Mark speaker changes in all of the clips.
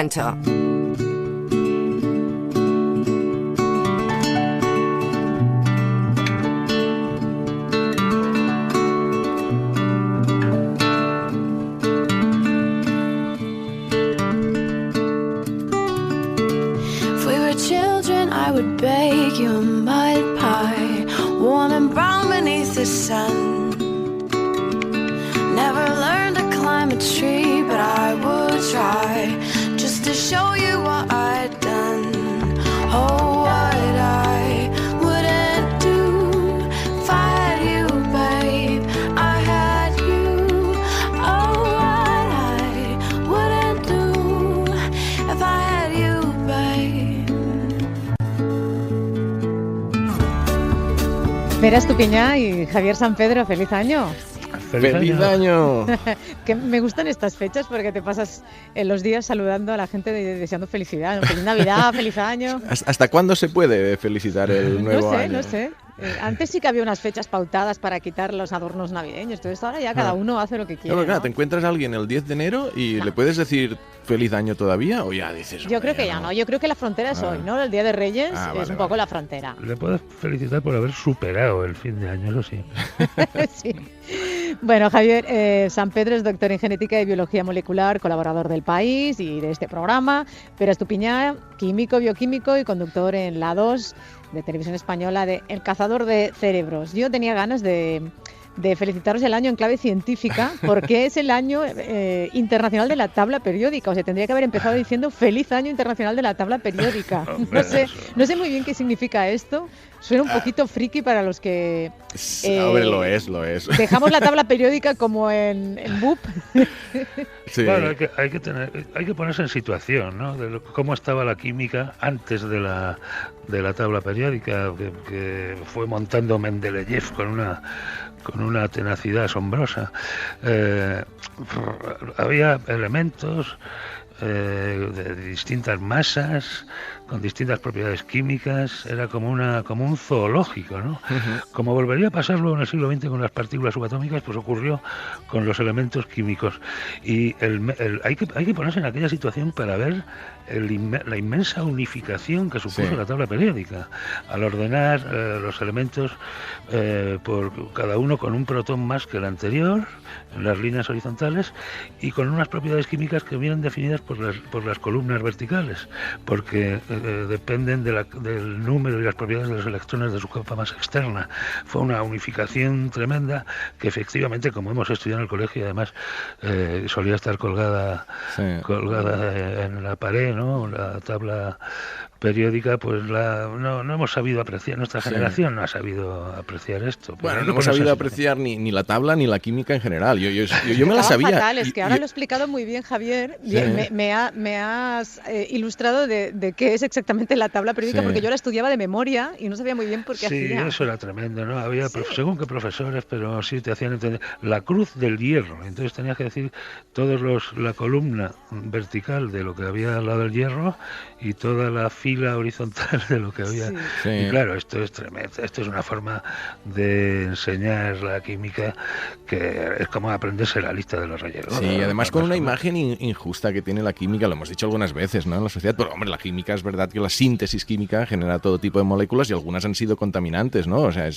Speaker 1: Enter.
Speaker 2: I would bake you a mud pie, warm and brown beneath the sun. Never learned to climb a tree, but I would try, just to show you what I'd done. Oh, what I wouldn't do if I had you, babe, I had you. Oh, what I wouldn't do if I had you, babe.
Speaker 3: Vera Estupiñán y Javier San Pedro, ¡feliz año!
Speaker 4: ¡Feliz año!
Speaker 3: Que me gustan estas fechas porque te pasas los días saludando a la gente deseando felicidad, ¿no? Feliz Navidad, feliz año.
Speaker 4: ¿Hasta cuándo se puede felicitar el nuevo año?
Speaker 3: No sé. Antes sí que había unas fechas pautadas para quitar los adornos navideños, entonces ahora ya cada uno hace lo que quiere.
Speaker 4: Claro, te encuentras a alguien el 10 de enero y le puedes decir feliz año todavía o ya dices...
Speaker 3: Yo creo que ya no, yo creo que la frontera es hoy, ¿no? El Día de Reyes es un poco la frontera.
Speaker 5: Le puedes felicitar por haber superado el fin de año, eso sí.
Speaker 3: Sí. Bueno, Javier San Pedro es doctor en genética y biología molecular, colaborador del País y de este programa. Vera Estupiñán, químico, bioquímico y conductor en La 2 de Televisión Española de El cazador de cerebros. Yo tenía ganas de felicitaros el año en clave científica porque es el año internacional de la tabla periódica. O sea, tendría que haber empezado diciendo feliz año internacional de la tabla periódica. No sé muy bien qué significa esto. Suena un poquito friki para los que...
Speaker 4: Hombre, lo es.
Speaker 3: Dejamos la tabla periódica como en BUP.
Speaker 5: Sí. Claro, hay que ponerse en situación, ¿no? De cómo estaba la química antes de la tabla periódica que fue montando Mendeleev con una tenacidad asombrosa. Había elementos de distintas masas, con distintas propiedades químicas, era como un zoológico, ¿no? Uh-huh. Como volvería a pasar luego en el siglo XX con las partículas subatómicas, pues ocurrió con los elementos químicos. Y hay que ponerse en aquella situación para ver la inmensa unificación que supuso la tabla periódica, al ordenar los elementos por cada uno con un protón más que el anterior, en las líneas horizontales, y con unas propiedades químicas que vienen definidas por las columnas verticales, porque dependen del número y las propiedades de los electrones de su capa más externa. Fue una unificación tremenda que efectivamente, como hemos estudiado en el colegio, además solía estar colgada en la pared, ¿no? La tabla periódica, pues no hemos sabido apreciar, nuestra generación no ha sabido apreciar esto.
Speaker 4: Bueno, no hemos sabido apreciar ni la tabla ni la química en general. Yo me la sabía.
Speaker 3: Fatal, es que ahora lo he explicado muy bien, Javier. Sí. Me has ilustrado de qué es exactamente la tabla periódica, porque yo la estudiaba de memoria y no sabía muy bien por qué hacía.
Speaker 5: Sí, eso era tremendo, ¿no? Había según qué profesores, pero sí te hacían entender la cruz del hierro. Entonces tenías que decir la columna vertical de lo que había al lado del hierro y toda la fila horizontal de lo que había. Sí. Y claro, esto es tremendo. Esto es una forma de enseñar la química que es como aprenderse la lista de los Reyes.
Speaker 4: Sí, y además con una imagen injusta que tiene la química, lo hemos dicho algunas veces, ¿no? En la sociedad, pero hombre, la química es verdad que la síntesis química genera todo tipo de moléculas y algunas han sido contaminantes, ¿no? O sea,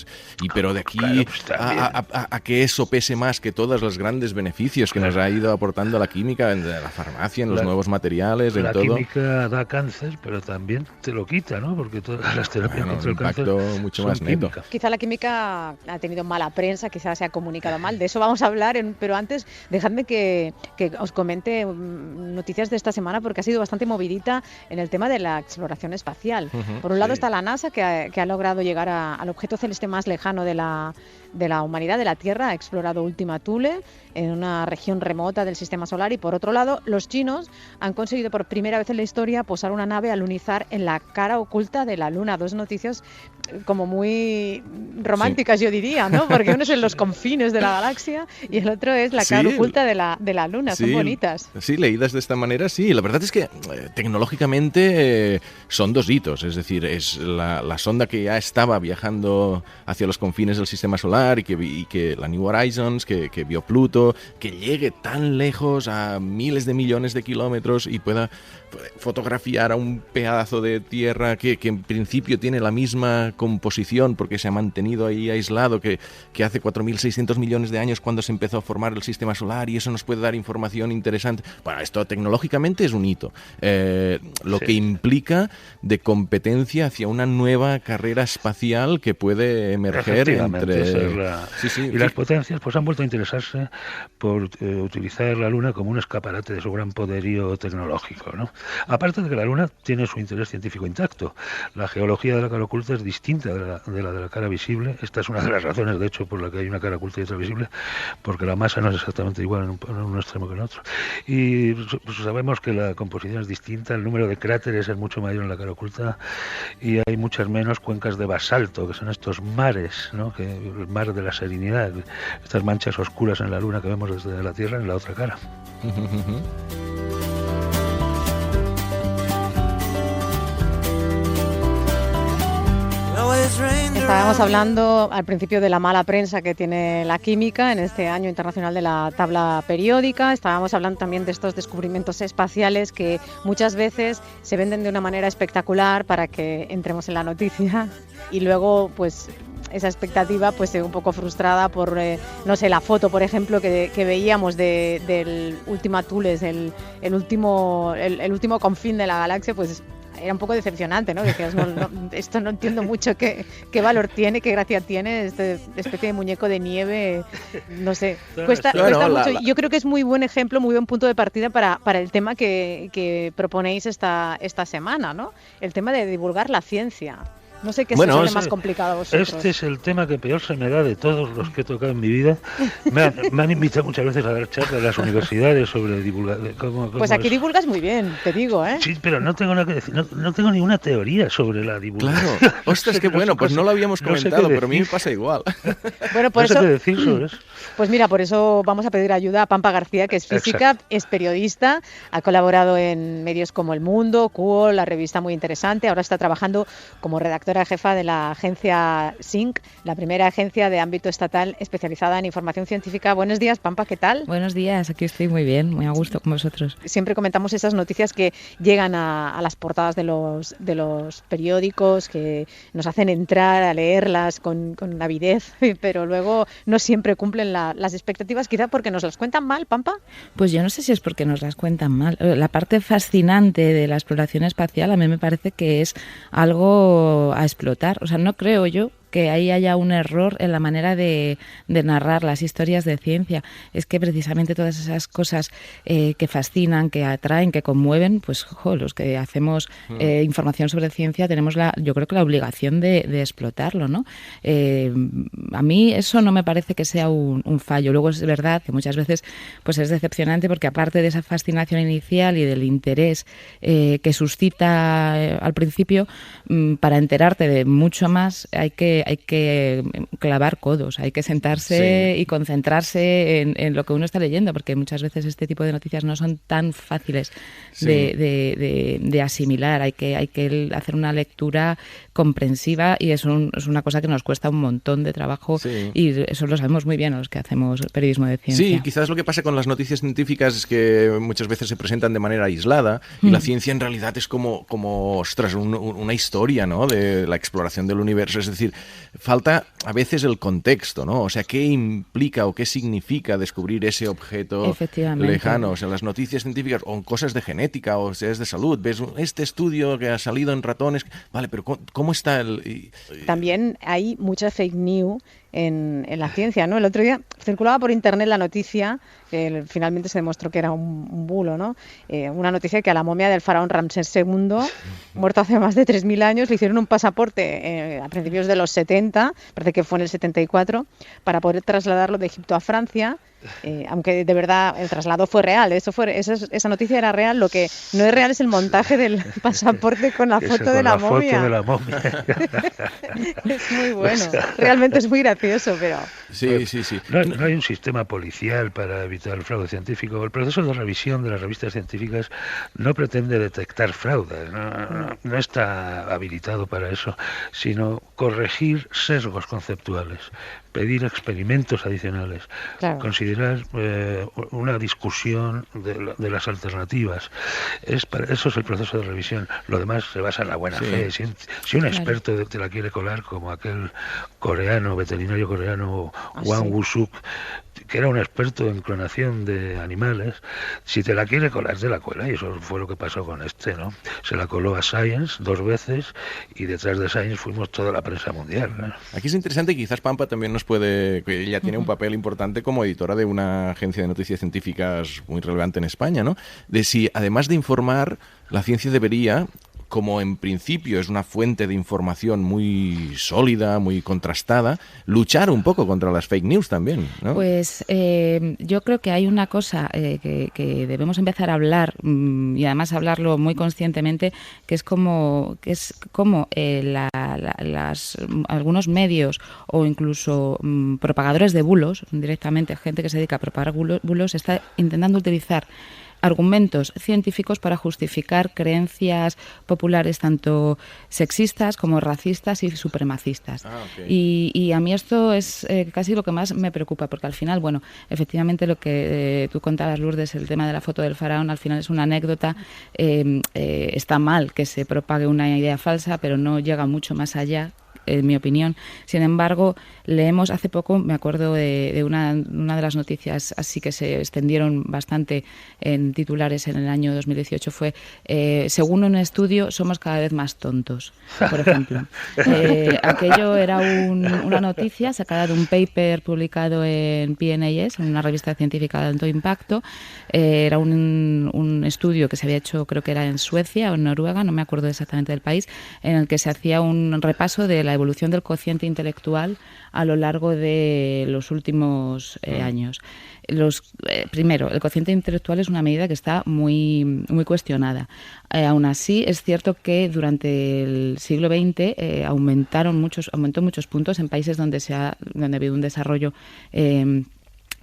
Speaker 4: pero de aquí a que eso pese más que todos los grandes beneficios que nos ha ido aportando la química en la farmacia, en los nuevos materiales, en todo.
Speaker 5: La química da cáncer, pero también te lo quita, ¿no? Porque todas las terapias contra el cáncer
Speaker 4: mucho más neto.
Speaker 3: Quizá la química ha tenido mala prensa, quizá se ha comunicado mal, de eso vamos a hablar, pero antes dejadme que os comente noticias de esta semana porque ha sido bastante movidita en el tema de la exploración espacial. Por un lado está la NASA que ha logrado llegar al objeto celeste más lejano de la humanidad, de la Tierra, ha explorado Ultima Thule en una región remota del sistema solar, y por otro lado los chinos han conseguido por primera vez en la historia posar una nave alunizar en la cara oculta de la Luna. Dos noticias como muy románticas, yo diría, ¿no? Porque uno es en los confines de la galaxia y el otro es la cara oculta de la Luna. Son bonitas.
Speaker 4: Sí, leídas de esta manera, sí. La verdad es que tecnológicamente son dos hitos. Es decir, es la sonda que ya estaba viajando hacia los confines del sistema solar y que la New Horizons, que vio Pluto, que llegue tan lejos a miles de millones de kilómetros y pueda fotografiar a un pedazo de tierra que en principio tiene la misma composición porque se ha mantenido ahí aislado que hace 4.600 millones de años cuando se empezó a formar el sistema solar, y eso nos puede dar información interesante. Bueno, esto tecnológicamente es un hito, lo que implica de competencia hacia una nueva carrera espacial que puede emerger entre...
Speaker 5: Y las potencias pues han vuelto a interesarse por utilizar la Luna como un escaparate de su gran poderío tecnológico, ¿no? Aparte de que la Luna tiene su interés científico intacto. La geología de la cara oculta es distinta de la cara visible. Esta es una de las razones, de hecho, por la que hay una cara oculta y otra visible, porque la masa no es exactamente igual en un extremo que en otro. Y pues, sabemos que la composición es distinta, el número de cráteres es mucho mayor en la cara oculta y hay muchas menos cuencas de basalto, que son estos mares, ¿no? El mar de la serenidad, estas manchas oscuras en la Luna que vemos desde la Tierra en la otra cara.
Speaker 3: Estábamos hablando al principio de la mala prensa que tiene la química en este año internacional de la tabla periódica. Estábamos hablando también de estos descubrimientos espaciales que muchas veces se venden de una manera espectacular para que entremos en la noticia y luego pues esa expectativa pues se ve un poco frustrada por, no sé, la foto, por ejemplo, que veíamos del Ultima Thules, el último confín de la galaxia, pues era un poco decepcionante, ¿no? Decías, esto no entiendo mucho qué valor tiene, qué gracia tiene, esta especie de muñeco de nieve, no sé, cuesta mucho. Yo creo que es muy buen ejemplo, muy buen punto de partida para el tema que proponéis esta semana, ¿no? El tema de divulgar la ciencia. No sé qué es lo más complicado a vosotros.
Speaker 5: Este es el tema que peor se me da de todos los que he tocado en mi vida. Me han invitado muchas veces a dar charlas en las universidades sobre divulgar.
Speaker 3: Pues aquí divulgas muy bien, te digo, ¿eh?
Speaker 5: Sí, pero no tengo nada que decir. No tengo ninguna teoría sobre la divulgación.
Speaker 4: Claro. Ostras, qué bueno, pues no lo habíamos comentado, pero a mí me pasa igual.
Speaker 5: Bueno, por eso, qué decir sobre eso.
Speaker 3: Pues mira, por eso vamos a pedir ayuda a Pampa García, que es física, exacto, es periodista, ha colaborado en medios como El Mundo, QO, la revista Muy Interesante, ahora está trabajando como redactora jefa de la agencia SINC, la primera agencia de ámbito estatal especializada en información científica. Buenos días, Pampa, ¿qué tal?
Speaker 1: Buenos días, aquí estoy muy bien, muy a gusto con vosotros.
Speaker 3: Siempre comentamos esas noticias que llegan a las portadas de los periódicos, que nos hacen entrar a leerlas con avidez, pero luego no siempre cumplen las expectativas, quizá porque nos las cuentan mal, Pampa.
Speaker 1: Pues yo no sé si es porque nos las cuentan mal. La parte fascinante de la exploración espacial a mí me parece que es algo a explotar. O sea, no creo yo que ahí haya un error en la manera de narrar las historias de ciencia. Es que precisamente todas esas cosas que fascinan, que atraen, que conmueven, pues los que hacemos información sobre ciencia tenemos yo creo que la obligación de explotarlo, ¿no? A mí eso no me parece que sea un fallo. Luego es verdad que muchas veces pues es decepcionante porque aparte de esa fascinación inicial y del interés que suscita al principio, para enterarte de mucho más hay que clavar codos, hay que sentarse y concentrarse en lo que uno está leyendo, porque muchas veces este tipo de noticias no son tan fáciles de asimilar, hay que hacer una lectura comprensiva y es una cosa que nos cuesta un montón de trabajo y eso lo sabemos muy bien los que hacemos periodismo de ciencia.
Speaker 4: Sí, quizás lo que pasa con las noticias científicas es que muchas veces se presentan de manera aislada y la ciencia en realidad es como ostras, una historia, ¿no? De la exploración del universo, es decir, falta a veces el contexto, ¿no? O sea, ¿qué implica o qué significa descubrir ese objeto lejano? O sea, las noticias científicas o cosas de genética o sea, es de salud. Ves este estudio que ha salido en ratones. Vale, pero ¿cómo está el...?
Speaker 3: También hay mucha fake news en la ciencia, ¿no? El otro día circulaba por internet la noticia, que finalmente se demostró que era un bulo, ¿no? Una noticia que a la momia del faraón Ramsés II, muerto hace más de 3.000 años, le hicieron un pasaporte a principios de los 70, parece que fue en el 74, para poder trasladarlo de Egipto a Francia. aunque de verdad el traslado fue real, esa noticia era real, lo que no es real es el montaje del pasaporte con la foto de la momia.
Speaker 5: Foto de la momia.
Speaker 3: Es muy bueno, realmente es muy gracioso, pero...
Speaker 4: Sí.
Speaker 5: No hay un sistema policial para evitar el fraude científico. El proceso de revisión de las revistas científicas no pretende detectar fraudes, no está habilitado para eso, sino corregir sesgos conceptuales, pedir experimentos adicionales,
Speaker 3: Claro.
Speaker 5: considerar una discusión de las alternativas. Eso es el proceso de revisión. Lo demás se basa en la buena fe. Si un experto te la quiere colar, como aquel veterinario coreano Wang Wusuk, que era un experto en clonación de animales, si te la quiere colar, te la cuela, y eso fue lo que pasó con ¿no? Se la coló a Science 2 veces, y detrás de Science fuimos toda la prensa mundial, ¿no?
Speaker 4: Aquí es interesante, y quizás Pampa también nos puede... Ella tiene un papel importante como editora de una agencia de noticias científicas muy relevante en España, ¿no? De si, además de informar, la ciencia debería... como en principio es una fuente de información muy sólida, muy contrastada, luchar un poco contra las fake news también, ¿no?
Speaker 1: Pues yo creo que hay una cosa que debemos empezar a hablar, y además hablarlo muy conscientemente, que es como algunos medios o incluso propagadores de bulos, directamente gente que se dedica a propagar bulos, está intentando utilizar argumentos científicos para justificar creencias populares tanto sexistas como racistas y supremacistas. Y a mí esto es casi lo que más me preocupa, porque al final, bueno, efectivamente lo que tú contabas, Lourdes, el tema de la foto del faraón, al final es una anécdota. Está mal que se propague una idea falsa, pero no llega mucho más allá, en mi opinión. Sin embargo, leemos hace poco, me acuerdo de una de las noticias así que se extendieron bastante en titulares en el año 2018, fue según un estudio somos cada vez más tontos, por ejemplo. Aquello era una noticia sacada de un paper publicado en PNAS, en una revista científica de alto impacto. Era un estudio que se había hecho, creo que era en Suecia o en Noruega, no me acuerdo exactamente del país, en el que se hacía un repaso de la evolución del cociente intelectual a lo largo de los últimos años. Primero, el cociente intelectual es una medida que está muy, muy cuestionada. Aún así, es cierto que durante el siglo XX aumentó muchos puntos en países donde ha habido un desarrollo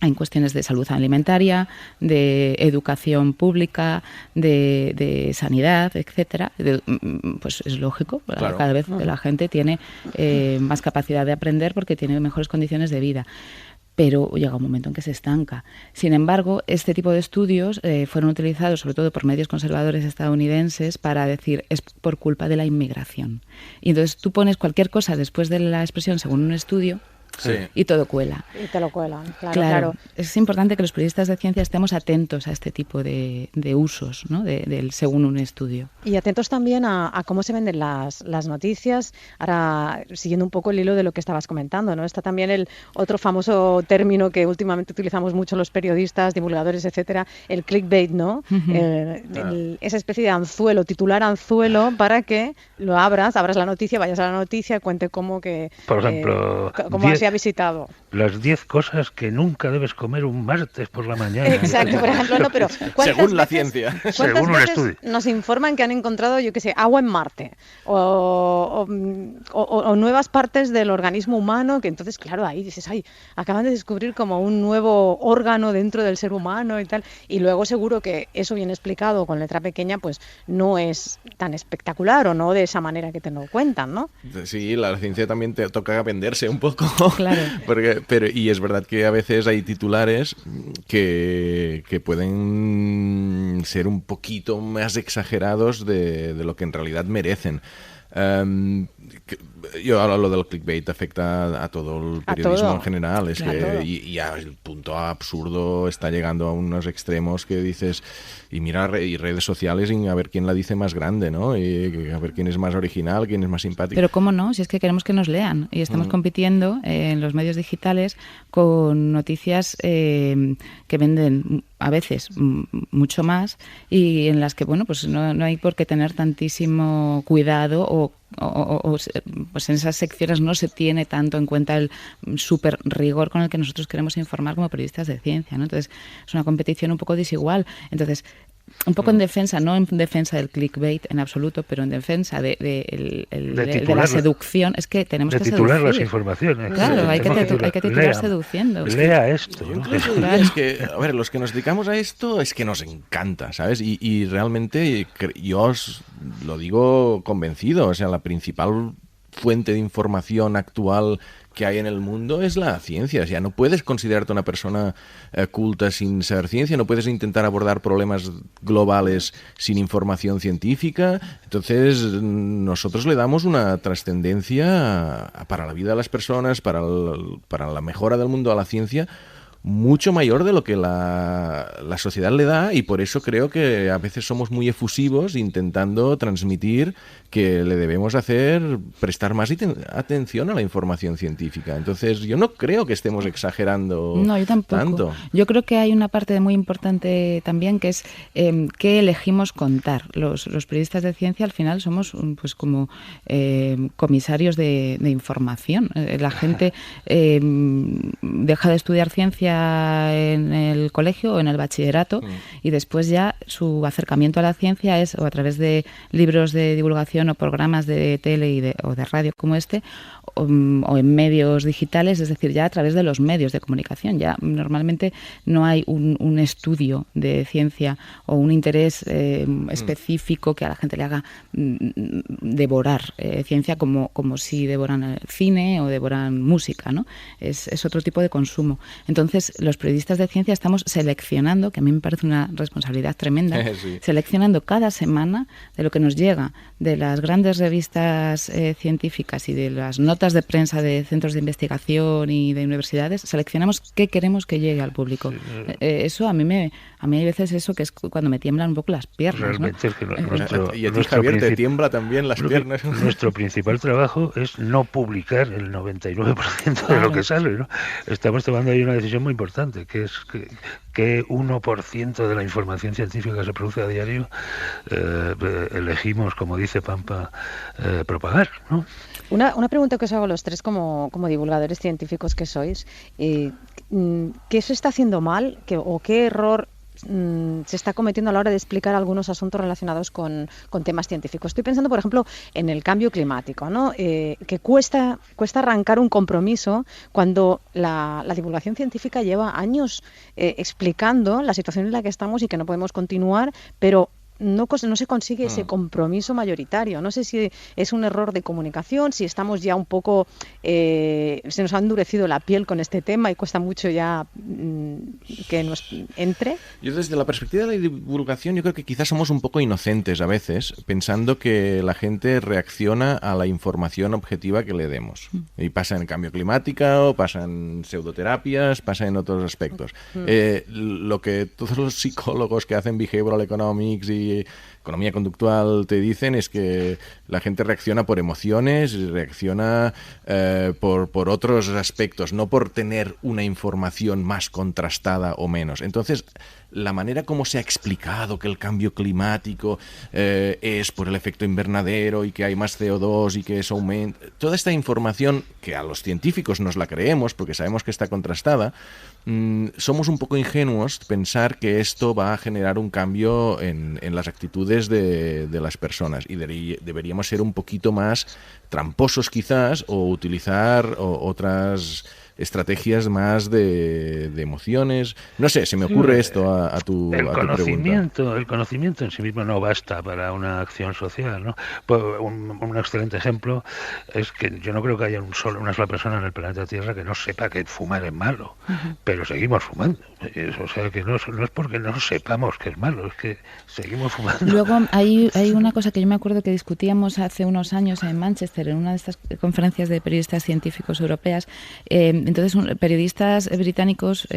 Speaker 1: en cuestiones de salud alimentaria, de educación pública, de sanidad, etcétera. Pues es lógico, claro. Cada vez la gente tiene más capacidad de aprender porque tiene mejores condiciones de vida. Pero llega un momento en que se estanca. Sin embargo, este tipo de estudios fueron utilizados sobre todo por medios conservadores estadounidenses para decir es por culpa de la inmigración. Y entonces tú pones cualquier cosa después de la expresión según un estudio, y todo cuela.
Speaker 3: Y te lo cuelan, claro.
Speaker 1: Es importante que los periodistas de ciencia estemos atentos a este tipo de usos, ¿no? del según un estudio.
Speaker 3: Y atentos también a cómo se venden las noticias. Ahora, siguiendo un poco el hilo de lo que estabas comentando, ¿no? Está también el otro famoso término que últimamente utilizamos mucho los periodistas, divulgadores, etcétera, el clickbait, ¿no? Esa especie de anzuelo, titular anzuelo, para que lo abras la noticia, vayas a la noticia, cuente cómo que...
Speaker 5: Por ejemplo...
Speaker 3: cómo se ha visitado.
Speaker 5: Las 10 cosas que nunca debes comer un martes por la mañana.
Speaker 3: Exacto, por ejemplo, no, pero
Speaker 4: según la ciencia.
Speaker 5: Según un estudio.
Speaker 3: Nos informan que han encontrado, yo qué sé, agua en Marte o nuevas partes del organismo humano, que entonces, claro, ahí dices, acaban de descubrir como un nuevo órgano dentro del ser humano y tal, y luego seguro que eso bien explicado con letra pequeña, pues no es tan espectacular o no de esa manera que te lo cuentan, ¿no?
Speaker 4: Sí, la ciencia también te toca venderse un poco.
Speaker 1: Claro.
Speaker 4: Y es verdad que a veces hay titulares que pueden ser un poquito más exagerados de lo que en realidad merecen. Yo ahora lo del clickbait afecta a todo el periodismo en general, es que y el punto absurdo está llegando a unos extremos que dices, y mira, y redes sociales y a ver quién la dice más grande, ¿no? Y a ver quién es más original, quién es más simpático.
Speaker 1: Pero cómo no, si es que queremos que nos lean y estamos compitiendo en los medios digitales con noticias que venden a veces mucho más, y en las que, bueno, pues no hay por qué tener tantísimo cuidado o pues en esas secciones no se tiene tanto en cuenta el súper rigor con el que nosotros queremos informar como periodistas de ciencia, ¿no? Entonces es una competición un poco desigual. Entonces, un poco en defensa, no en defensa del clickbait en absoluto, pero en defensa de la seducción, es que tenemos que
Speaker 5: titular
Speaker 1: seducir.
Speaker 5: las informaciones.
Speaker 1: Claro, hay que titular seduciendo.
Speaker 5: Lea esto.
Speaker 4: Yo incluso diría, es que, a ver, los que nos dedicamos a esto es que nos encanta, ¿sabes? Y realmente yo os lo digo convencido, o sea, la principal fuente de información actual que hay en el mundo es la ciencia. O sea, no puedes considerarte una persona culta sin saber ciencia, no puedes intentar abordar problemas globales sin información científica. Entonces, nosotros le damos una trascendencia para la vida de las personas, para la mejora del mundo a la ciencia, mucho mayor de lo que la sociedad le da, y por eso creo que a veces somos muy efusivos intentando transmitir que le debemos prestar más atención a la información científica. Entonces yo no creo que estemos exagerando
Speaker 1: No, yo tampoco.
Speaker 4: tanto.
Speaker 1: Yo creo que hay una parte muy importante también, que es qué elegimos contar. Los periodistas de ciencia al final somos pues como comisarios de información. La gente deja de estudiar ciencia en el colegio o en el bachillerato y después ya su acercamiento a la ciencia es o a través de libros de divulgación o programas de tele o de radio como este, o en medios digitales, es decir, ya a través de los medios de comunicación. Ya normalmente no hay un estudio de ciencia o un interés específico que a la gente le haga devorar ciencia como si devoran el cine o devoran música, ¿no? Es otro tipo de consumo. Entonces, los periodistas de ciencia estamos seleccionando, que a mí me parece una responsabilidad tremenda,
Speaker 4: Sí.
Speaker 1: seleccionando cada semana de lo que nos llega de las grandes revistas científicas y de las notas de prensa de centros de investigación y de universidades, seleccionamos qué queremos que llegue al público. Sí. Eso a mí hay veces eso que es cuando me tiemblan un poco las piernas.
Speaker 5: Realmente, ¿no? Es que
Speaker 4: y a ti, Javier, te tiembla también las piernas.
Speaker 5: Nuestro principal trabajo es no publicar el 99% de lo que sale, ¿no? Estamos tomando ahí una decisión muy importante, que es que 1% de la información científica que se produce a diario elegimos, como dice Pampa, propagar, ¿no?
Speaker 3: Una pregunta que os hago a los tres como divulgadores científicos que sois. ¿Qué se está haciendo mal o qué error se está cometiendo a la hora de explicar algunos asuntos relacionados con temas científicos? Estoy pensando, por ejemplo, en el cambio climático, ¿no? Que cuesta arrancar un compromiso cuando la divulgación científica lleva años explicando la situación en la que estamos y que no podemos continuar, pero no se consigue ese compromiso mayoritario. No sé si es un error de comunicación, si estamos ya un poco se nos ha endurecido la piel con este tema y cuesta mucho ya que nos entre.
Speaker 4: Yo desde la perspectiva de la divulgación, yo creo que quizás somos un poco inocentes a veces, pensando que la gente reacciona a la información objetiva que le demos. Y pasa en cambio climático, o pasa en pseudoterapias, pasa en otros aspectos. Lo que todos los psicólogos que hacen behavioral economics y economía conductual te dicen es que la gente reacciona por emociones, reacciona por otros aspectos, no por tener una información más contrastada o menos. Entonces, la manera como se ha explicado que el cambio climático es por el efecto invernadero y que hay más CO2 y que eso aumenta, toda esta información que a los científicos nos la creemos porque sabemos que está contrastada, somos un poco ingenuos pensar que esto va a generar un cambio en las actitudes de las personas, y deberíamos ser un poquito más tramposos quizás, o utilizar otras estrategias más de emociones. No sé, se me ocurre esto a tu pregunta.
Speaker 5: El conocimiento en sí mismo no basta para una acción social, ¿no? Pues un excelente ejemplo es que yo no creo que haya una sola persona en el planeta Tierra que no sepa que fumar es malo, pero seguimos fumando. O sea, que no es porque no sepamos que es malo, es que seguimos fumando.
Speaker 1: Luego hay una cosa que yo me acuerdo que discutíamos hace unos años en Manchester, en una de estas conferencias de periodistas científicos europeas. Entonces, periodistas británicos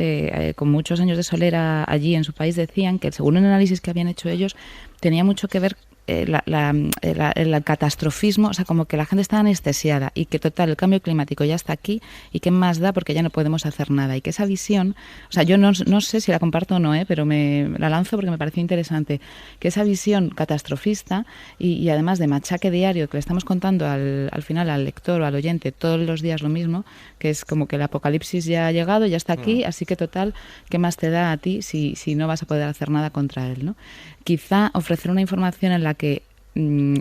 Speaker 1: con muchos años de solera allí en su país decían que, según un análisis que habían hecho ellos, tenía mucho que ver el catastrofismo, o sea, como que la gente está anestesiada y que total, el cambio climático ya está aquí y qué más da porque ya no podemos hacer nada. Y que esa visión, o sea, yo no sé si la comparto o no, pero me la lanzo porque me pareció interesante, que esa visión catastrofista y además de machaque diario que le estamos contando al final al lector o al oyente todos los días lo mismo, que es como que el apocalipsis ya ha llegado, ya está aquí, así que total, ¿qué más te da a ti si no vas a poder hacer nada contra él, ¿no? Quizá ofrecer una información en la que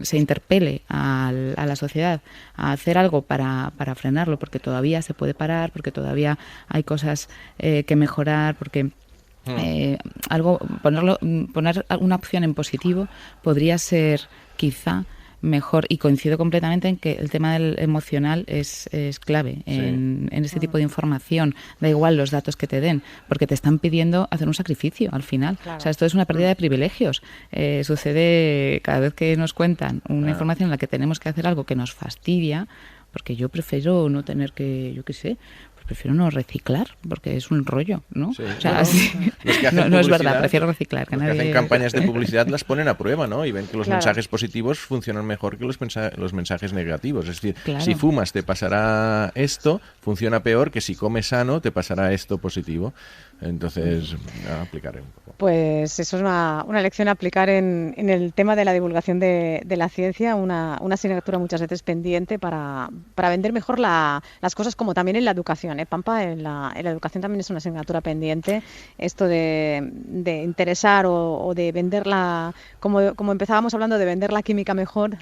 Speaker 1: se interpele a la sociedad a hacer algo para frenarlo, porque todavía se puede parar, porque todavía hay cosas que mejorar, porque poner una opción en positivo podría ser quizá mejor, y coincido completamente en que el tema del emocional es clave en este tipo de información. Da igual los datos que te den, porque te están pidiendo hacer un sacrificio al final. Claro. O sea, esto es una pérdida de privilegios. Sucede cada vez que nos cuentan una información en la que tenemos que hacer algo que nos fastidia, porque yo prefiero no tener que, yo qué sé, prefiero no reciclar, porque es un rollo, ¿no?
Speaker 4: Sí,
Speaker 1: o sea, no es verdad, prefiero reciclar.
Speaker 4: Los que hacen campañas de publicidad las ponen a prueba, ¿no? Y ven que los mensajes positivos funcionan mejor que los mensajes negativos. Es decir, si fumas te pasará esto, funciona peor que si comes sano te pasará esto positivo. Entonces, aplicaré un poco.
Speaker 3: Pues eso es una lección a aplicar en el tema de la divulgación de la ciencia, una asignatura muchas veces pendiente para vender mejor las cosas, como también en la educación, Pampa, en la educación también es una asignatura pendiente, esto de interesar o de venderla, como empezábamos hablando de vender la química mejor,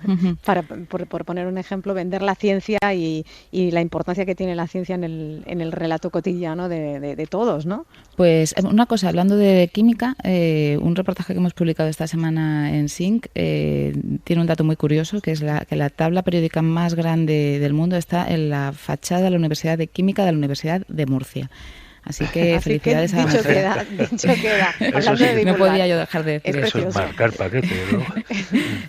Speaker 3: por poner un ejemplo, vender la ciencia y la importancia que tiene la ciencia en el relato cotidiano de todos, ¿no?
Speaker 1: Pues una cosa, hablando de química, un reportaje que hemos publicado esta semana en SYNC tiene un dato muy curioso, que es que la tabla periódica más grande del mundo está en la fachada de la Universidad de Química de la Universidad de Murcia. Así que felicidades a
Speaker 3: dicho queda.
Speaker 1: No podía yo dejar de decir
Speaker 5: eso. Es marcar paquete, ¿no?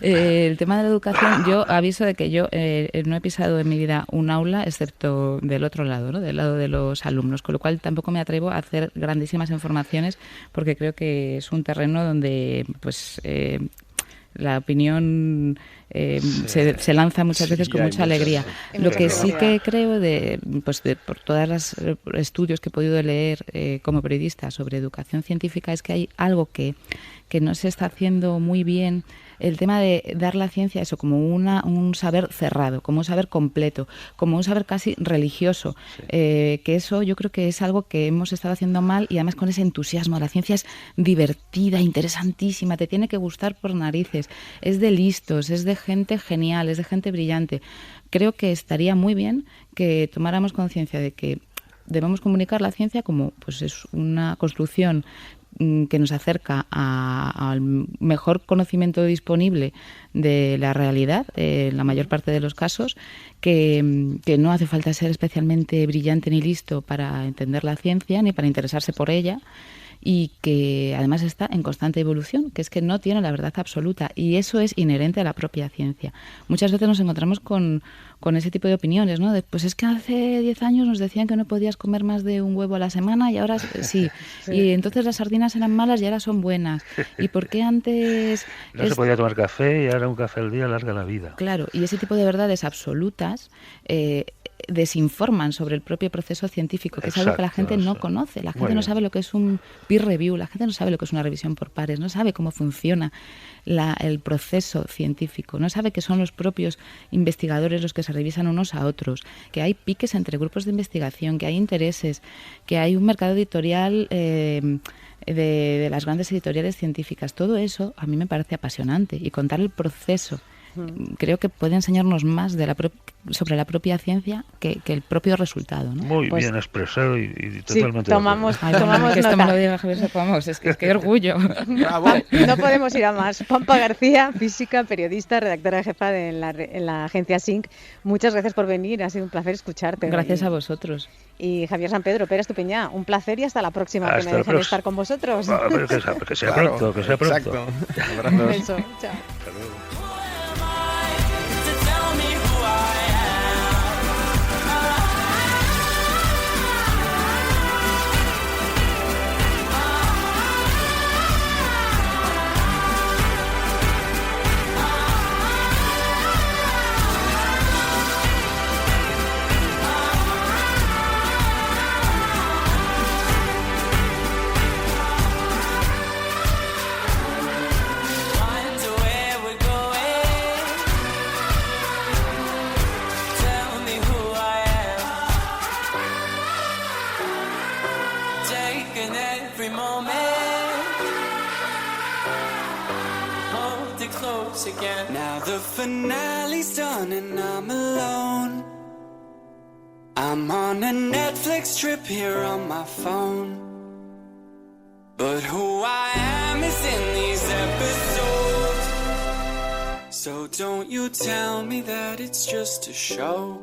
Speaker 1: El tema de la educación, yo aviso de que yo no he pisado en mi vida un aula, excepto del otro lado, ¿no? Del lado de los alumnos, con lo cual tampoco me atrevo a hacer grandísimas informaciones, porque creo que es un terreno donde pues la opinión se lanza muchas veces con mucha alegría. Lo que sí que creo, por todos los estudios que he podido leer como periodista sobre educación científica, es que hay algo que no se está haciendo muy bien, el tema de dar la ciencia eso como un saber cerrado, como un saber completo, como un saber casi religioso, que eso yo creo que es algo que hemos estado haciendo mal, y además con ese entusiasmo. La ciencia es divertida, interesantísima, te tiene que gustar por narices, es de listos, es de gente genial, es de gente brillante. Creo que estaría muy bien que tomáramos conciencia de que debemos comunicar la ciencia como pues es una construcción que nos acerca al mejor conocimiento disponible de la realidad, en la mayor parte de los casos, que no hace falta ser especialmente brillante ni listo para entender la ciencia ni para interesarse por ella, y que además está en constante evolución, que es que no tiene la verdad absoluta, y eso es inherente a la propia ciencia. Muchas veces nos encontramos con ese tipo de opiniones, ¿no? Pues es que hace 10 años nos decían que no podías comer más de un huevo a la semana y ahora sí. Y entonces las sardinas eran malas y ahora son buenas. ¿Y por qué antes
Speaker 5: no se podía tomar café y ahora un café al día alarga la vida?
Speaker 1: Claro, y ese tipo de verdades absolutas desinforman sobre el propio proceso científico, que es algo que la gente no conoce. La gente no sabe lo que es un peer review, la gente no sabe lo que es una revisión por pares, no sabe cómo funciona el proceso científico, no sabe que son los propios investigadores los que se revisan unos a otros, que hay piques entre grupos de investigación, que hay intereses, que hay un mercado editorial de las grandes editoriales científicas. Todo eso a mí me parece apasionante, y contar el proceso creo que puede enseñarnos más sobre la propia ciencia que el propio resultado, ¿no?
Speaker 5: Muy bien expresado y totalmente
Speaker 3: tomamos
Speaker 1: que esto me lo diga Javier Sopamos, es que qué orgullo.
Speaker 3: No podemos ir a más. Pampa García, física, periodista, redactora jefa en la agencia SYNC. Muchas gracias por venir, ha sido un placer escucharte.
Speaker 1: Gracias a vosotros.
Speaker 3: Y Javier San Pedro, Pérez Estupiñán, un placer, y hasta la próxima, que me dejen estar con vosotros.
Speaker 5: Que sea pronto, que sea pronto.
Speaker 4: Exacto.
Speaker 3: Un beso, chao.
Speaker 5: Hasta luego.
Speaker 6: Now the finale's done and I'm alone. I'm on a Netflix trip here on my phone. But who I am is in these episodes. So don't you tell me that it's just a show.